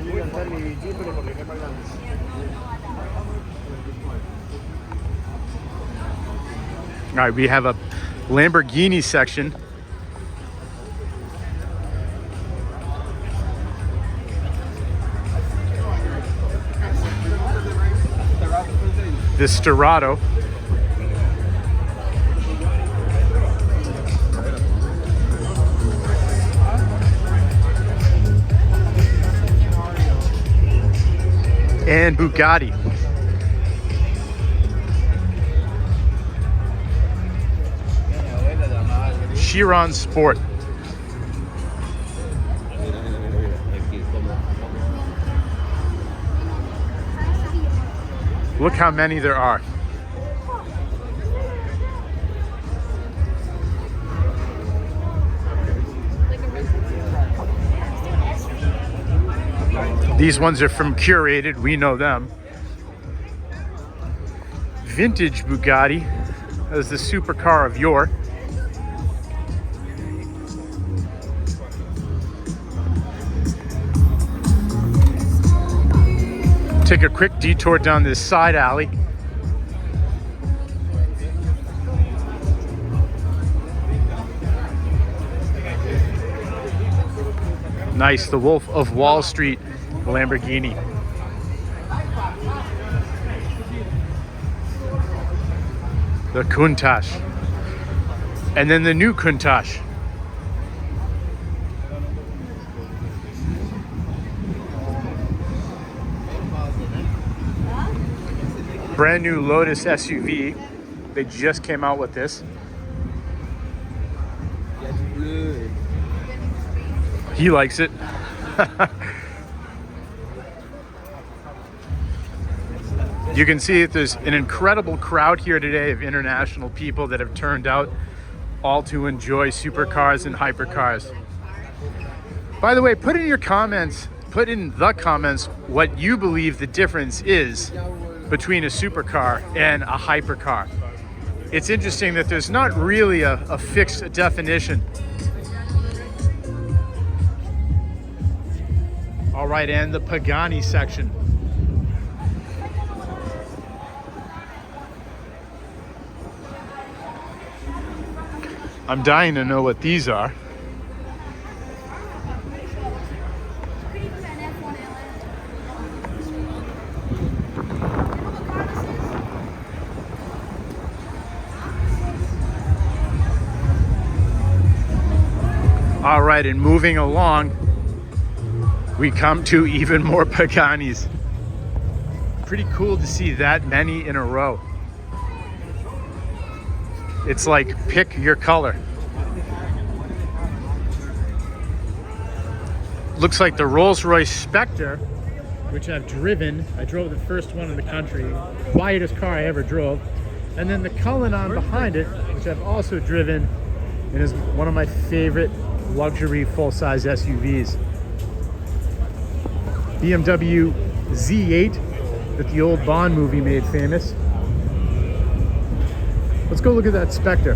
All right, we have a Lamborghini section. The Sterrato. And Bugatti. Chiron Sport. Look how many there are. These ones are from Curated, we know them. Vintage Bugatti as the supercar of yore. Take a quick detour down this side alley. Nice, the Wolf of Wall Street Lamborghini. The Countach. And then the new Countach. Brand new Lotus SUV. They just came out with this. He likes it. You can see that there's an incredible crowd here today of international people that have turned out all to enjoy supercars and hypercars. By the way, put in the comments what you believe the difference is between a supercar and a hypercar. It's interesting that there's not really a fixed definition. All right, and the Pagani section. I'm dying to know what these are. All right, and moving along, we come to even more Paganis. Pretty cool to see that many in a row. It's like pick your color. Looks like the Rolls-Royce Spectre, which I've driven. I drove the first one in the country, quietest car I ever drove. And then the Cullinan behind it, which I've also driven, and is one of my favorite luxury full-size SUVs. BMW Z8 that the old Bond movie made famous. Let's go look at that Spectre.